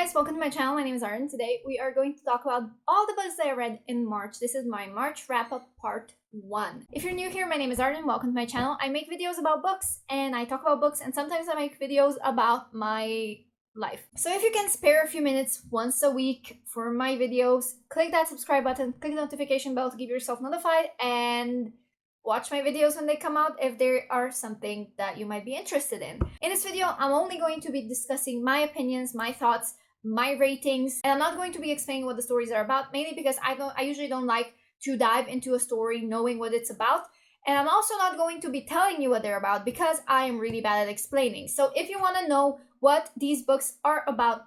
guys, welcome to my channel. My name is Arden. Today we are going to talk about all the books that I read in March. This is my March wrap-up part 1. If you're new here, my name is Arden. Welcome to my channel. I make videos about books and I talk about books, and sometimes I make videos about my life. So if you can spare a few minutes once a week for my videos, click that subscribe button, click the notification bell to keep yourself notified, and watch my videos when they come out if there are something that you might be interested in. In this video, I'm only going to be discussing my opinions, my thoughts, my ratings, and I'm not going to be explaining what the stories are about, mainly because I usually don't like to dive into a story knowing what it's about. And I'm also not going to be telling you what they're about because I am really bad at explaining. So if you want to know what these books are about,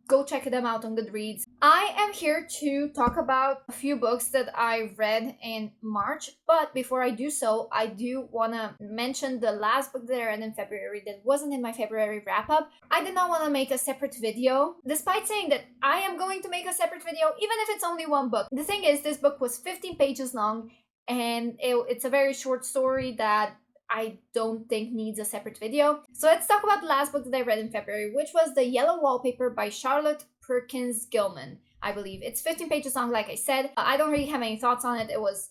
go check them out on Goodreads. I am here to talk about a few books that I read in March, but before I do so, I do want to mention the last book that I read in February that wasn't in my February wrap-up. I did not want to make a separate video, despite saying that I am going to make a separate video, even if it's only one book. The thing is, this book was 15 pages long, and it's a very short story that I don't think needs a separate video. So let's talk about the last book that I read in February, which was The Yellow Wallpaper by Charlotte Perkins Gilman, I believe. It's 15 pages long, like I said. I don't really have any thoughts on it. It was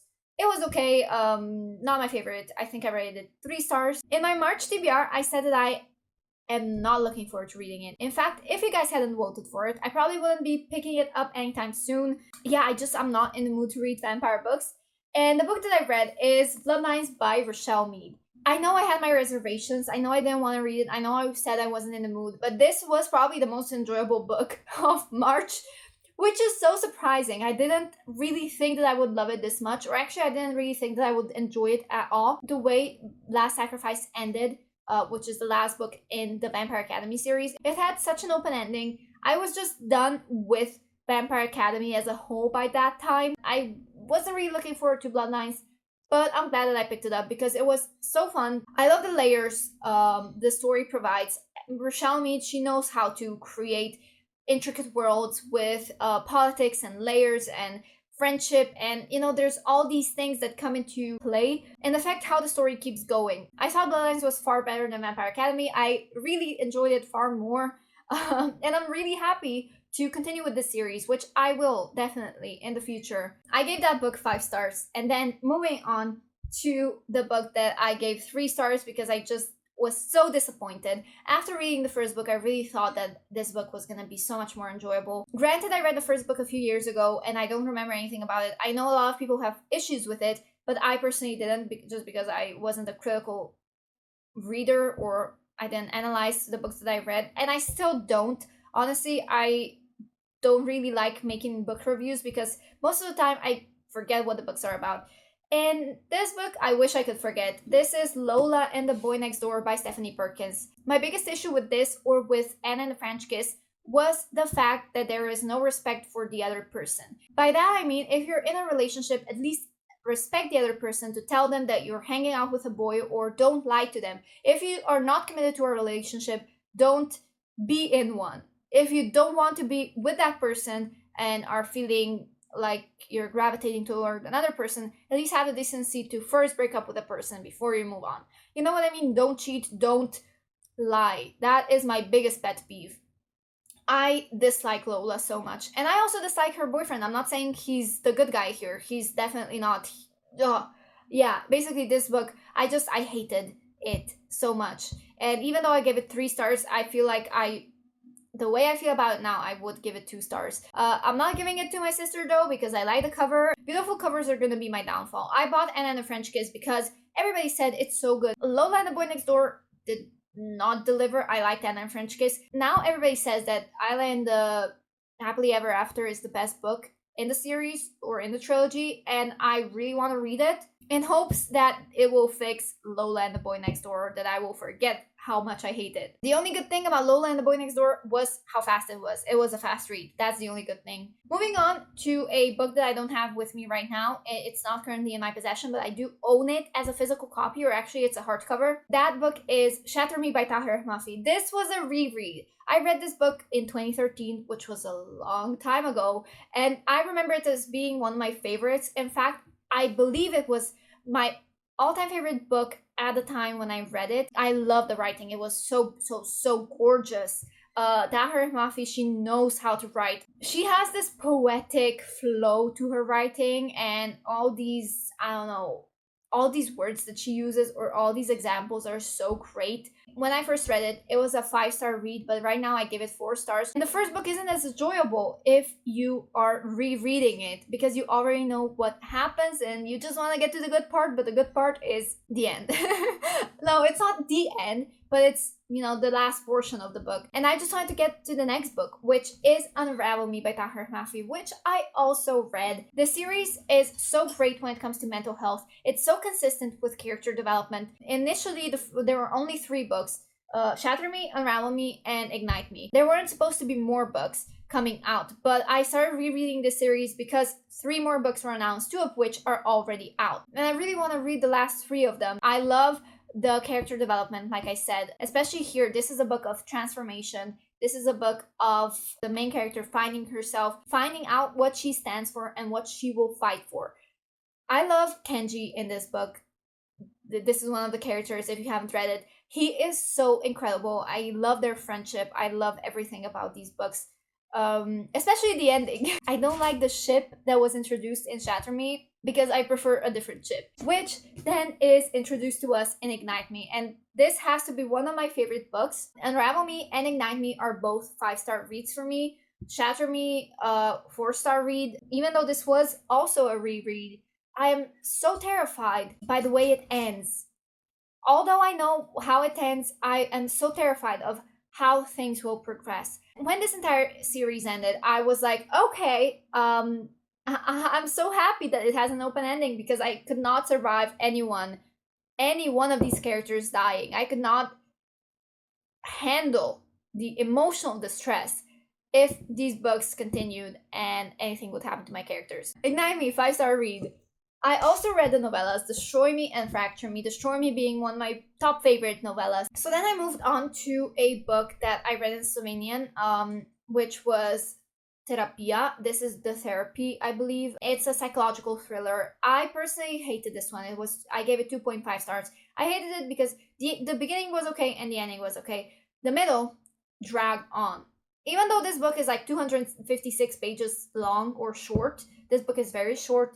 okay. Not my favorite. I think I rated it 3 stars. In my March TBR, I said that I am not looking forward to reading it. In fact, if you guys hadn't voted for it, I probably wouldn't be picking it up anytime soon. Yeah, I'm not in the mood to read vampire books. And the book that I read is Bloodlines by Rochelle Mead. I know I had my reservations. I know I didn't want to read it. I know I said I wasn't in the mood, but this was probably the most enjoyable book of March, which is so surprising. I didn't really think that I would love it this much, or actually I didn't really think that I would enjoy it at all. The way Last Sacrifice ended, which is the last book in the Vampire Academy series, it had such an open ending. I was just done with Vampire Academy as a whole by that time. I wasn't really looking forward to Bloodlines, but I'm glad that I picked it up because it was so fun. I love the layers the story provides. Rochelle Mead, she knows how to create intricate worlds with politics and layers and friendship, and there's all these things that come into play and affect how the story keeps going. I thought Bloodlines was far better than Vampire Academy. I really enjoyed it far more, and I'm really happy to continue with this series, which I will definitely in the future. I gave that book 5 stars, and then moving on to the book that I gave 3 stars because I just was so disappointed. After reading the first book, I really thought that this book was going to be so much more enjoyable. Granted, I read the first book a few years ago and I don't remember anything about it. I know a lot of people have issues with it, but I personally didn't, just because I wasn't a critical reader or I didn't analyze the books that I read, and I still don't. Honestly, I don't really like making book reviews because most of the time I forget what the books are about. And this book, I wish I could forget. This is Lola and the Boy Next Door by Stephanie Perkins. My biggest issue with this, or with Anne and the French Kiss, was the fact that there is no respect for the other person. By that I mean, if you're in a relationship, at least respect the other person to tell them that you're hanging out with a boy, or don't lie to them. If you are not committed to a relationship, don't be in one. If you don't want to be with that person and are feeling like you're gravitating toward another person, at least have the decency to first break up with a person before you move on. You know what I mean? Don't cheat, don't lie. That is my biggest pet peeve. I dislike Lola so much. And I also dislike her boyfriend. I'm not saying he's the good guy here. He's definitely not. Yeah, basically this book, I hated it so much. And even though I gave it 3 stars, I feel like the way I feel about it now, I would give it 2 stars. I'm not giving it to my sister though, because I like the cover. Beautiful covers are gonna be my downfall. I bought Anna and the French Kiss because everybody said it's so good. Lola and the Boy Next Door did not deliver. I liked Anna and French Kiss. Now everybody says that Isla and the Happily Ever After is the best book in the series or in the trilogy, and I really want to read it in hopes that it will fix Lola and the Boy Next Door, that I will forget how much I hate it. The only good thing about Lola and the Boy Next Door was how fast it was. It was a fast read. That's the only good thing. Moving on to a book that I don't have with me right now. It's not currently in my possession, but I do own it as a physical copy, or actually it's a hardcover. That book is Shatter Me by Tahir Mafi. This was a reread. I read this book in 2013, which was a long time ago, and I remember it as being one of my favorites. In fact, I believe it was my all-time favorite book at the time when I read it. I love the writing. It was so gorgeous. Tahir Mafi, she knows how to write. She has this poetic flow to her writing, and all these, I don't know, all these words that she uses or all these examples are so great. When I first read it, it was a 5-star read, but right now I give it 4 stars. And the first book isn't as enjoyable if you are rereading it because you already know what happens and you just want to get to the good part, but the good part is the end. No, it's not the end, but it's, you know, the last portion of the book. And I just wanted to get to the next book, which is Unravel Me by Tahir Mafi, which I also read. The series is so great when it comes to mental health. It's so consistent with character development. Initially, there were only 3 books: Shatter Me, Unravel Me, and Ignite Me. There weren't supposed to be more books coming out, but I started rereading this series because 3 more books were announced, 2 of which are already out. And I really want to read the last 3 of them. I love the character development, like I said, especially here. This is a book of transformation. This is a book of the main character finding herself, finding out what she stands for and what she will fight for. I love Kenji in this book. This is one of the characters, if you haven't read it. He is so incredible. I love their friendship. I love everything about these books. Especially the ending. I don't like the ship that was introduced in Shatter Me because I prefer a different ship, which then is introduced to us in Ignite Me. And this has to be one of my favorite books. Unravel Me and Ignite Me are both 5-star reads for me. Shatter Me, 4-star read. Even though this was also a reread, I am so terrified by the way it ends. Although I know how it ends, I am so terrified of how things will progress. When this entire series ended, I was like, okay, I'm so happy that it has an open ending because I could not survive any one of these characters dying. I could not handle the emotional distress if these books continued and anything would happen to my characters. Ignite Me, 5-star read. I also read the novellas Destroy Me and Fracture Me, Destroy Me being one of my top favorite novellas. So then I moved on to a book that I read in Slovenian, which was Terapia. This is the Therapy, I believe. It's a psychological thriller. I personally hated this one. I gave it 2.5 stars. I hated it because the beginning was okay and the ending was okay. The middle dragged on. Even though this book is like 256 pages long or short, this book is very short.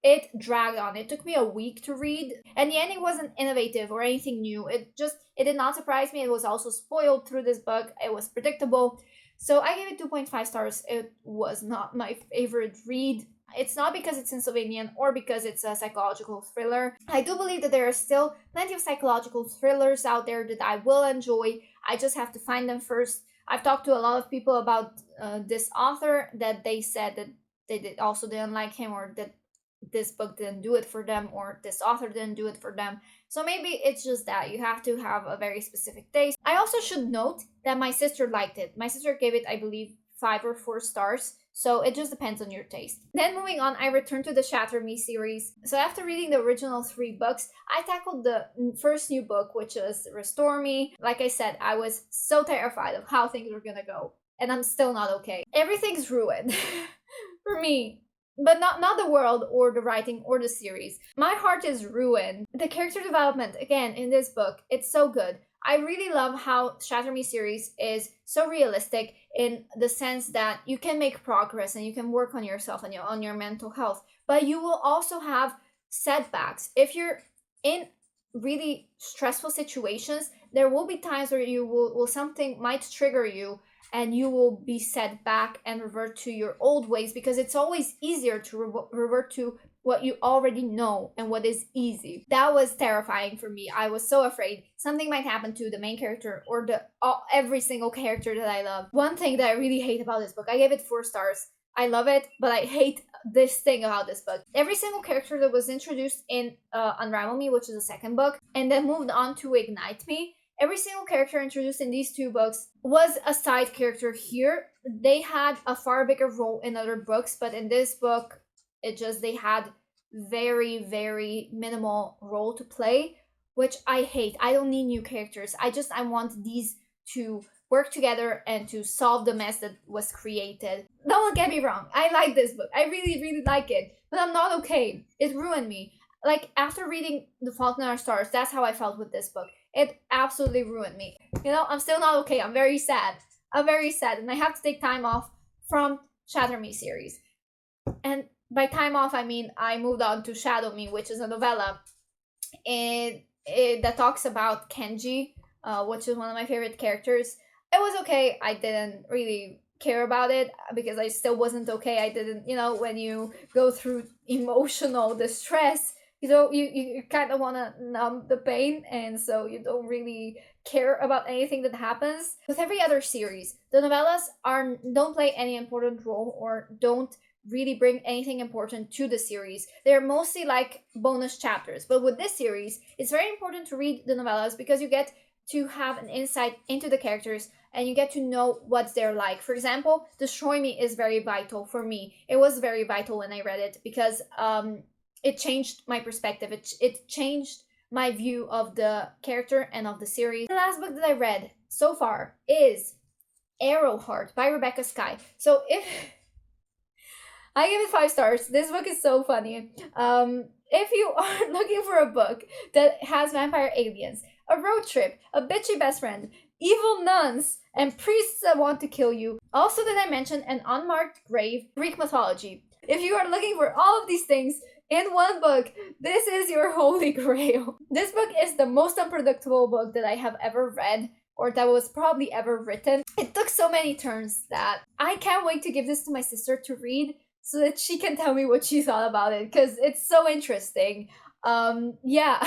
It dragged on. It took me a week to read, and the ending wasn't innovative or anything new. It did not surprise me. It was also spoiled through this book. It was predictable. So I gave it 2.5 stars. It was not my favorite read. It's not because it's in Slovenian or because it's a psychological thriller. I do believe that there are still plenty of psychological thrillers out there that I will enjoy. I just have to find them first. I've talked to a lot of people about this author that they said that they also didn't like him, or that this book didn't do it for them, or this author didn't do it for them. So maybe it's just that you have to have a very specific taste. I also should note that my sister liked it. My sister gave it, I believe, 5 or 4 stars. So it just depends on your taste. Then moving on, I returned to the Shatter Me series. So after reading the original 3 books, I tackled the first new book, which was Restore Me. Like I said, I was so terrified of how things were gonna go, and I'm still not okay. Everything's ruined for me. But not the world or the writing or the series. My heart is ruined. The character development, again, in this book, it's so good. I really love how Shatter Me series is so realistic in the sense that you can make progress and you can work on yourself and on your mental health, but you will also have setbacks. If you're in really stressful situations, there will be times where you will something might trigger you and you will be set back and revert to your old ways, because it's always easier to revert to what you already know and what is easy. That was terrifying for me. I was so afraid something might happen to the main character or every single character that I love. One thing that I really hate about this book, I gave it 4 stars. I love it, but I hate this thing about this book. Every single character that was introduced in Unravel Me, which is the second book, and then moved on to Ignite Me, every single character introduced in these 2 books was a side character here. They had a far bigger role in other books, but in this book, they had very, very minimal role to play, which I hate. I don't need new characters. I want these to work together and to solve the mess that was created. Don't get me wrong. I like this book. I really, really like it, but I'm not okay. It ruined me. Like, after reading The Fault in Our Stars, that's how I felt with this book. It absolutely ruined me. You know, I'm still not okay. I'm very sad. I'm very sad, and I have to take time off from Shatter Me series. And by time off, I mean I moved on to Shadow Me, which is a novella that talks about Kenji, which is one of my favorite characters. It was okay. I didn't really care about it because I still wasn't okay. I didn't, when you go through emotional distress, you kind of want to numb the pain, and so you don't really care about anything that happens. With every other series, the novellas don't play any important role or don't really bring anything important to the series. They're mostly like bonus chapters. But with this series, it's very important to read the novellas because you get to have an insight into the characters and you get to know what they're like. For example, Destroy Me is very vital for me. It was very vital when I read it because it changed my perspective. It changed my view of the character and of the series. The last book that I read so far is Arrowheart by Rebecca Sky. So if I give it 5 stars. This book is so funny. If you are looking for a book that has vampire aliens, a road trip, a bitchy best friend, evil nuns, and priests that want to kill you, also did I mention an unmarked grave, Greek mythology. If you are looking for all of these things in one book, this is your holy grail. This book is the most unpredictable book that I have ever read, or that was probably ever written. It took so many turns that I can't wait to give this to my sister to read so that she can tell me what she thought about it, because it's so interesting. Yeah.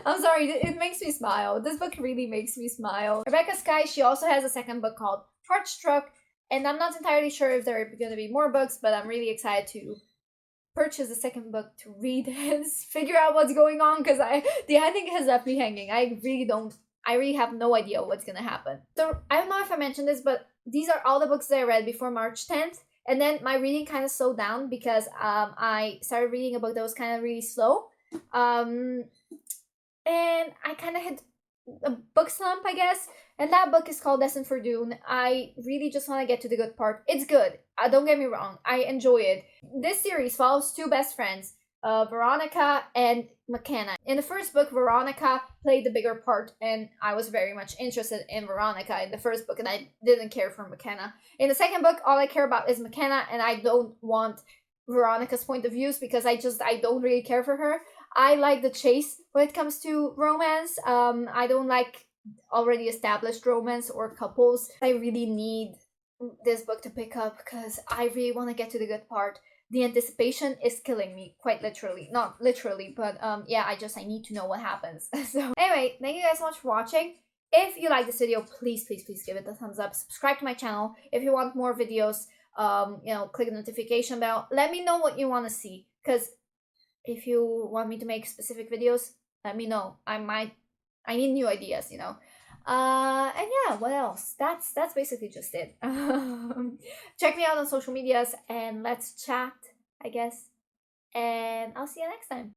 I'm sorry, it makes me smile. This book really makes me smile. Rebecca Sky, she also has a second book called Heartstruck, and I'm not entirely sure if there are going to be more books, but I'm really excited to purchase the second book to read and figure out what's going on, because the ending has left me hanging. I really have no idea what's gonna happen. So I don't know if I mentioned this, but these are all the books that I read before March 10th. And then my reading kind of slowed down because I started reading a book that was kind of really slow. And I kind of hit a book slump, I guess. And that book is called Destined for Dune. I really just want to get to the good part. It's good. Don't get me wrong. I enjoy it. This series follows two best friends, Veronica and McKenna. In the first book, Veronica played the bigger part, and I was very much interested in Veronica in the first book, and I didn't care for McKenna. In the second book, all I care about is McKenna, and I don't want Veronica's point of views because I don't really care for her. I like the chase when it comes to romance. I don't like already established romance or couples. I really need this book to pick up because I really want to get to the good part. The anticipation is killing me, quite literally. Not literally, but yeah, I need to know what happens. So anyway, thank you guys so much for watching. If you like this video, please give it a thumbs up. Subscribe to my channel if you want more videos. Click the notification bell. Let me know what you want to see, because if you want me to make specific videos, let me know. I need new ideas, and yeah, what else? That's basically just it. Check me out on social medias and let's chat, I guess. And I'll see you next time.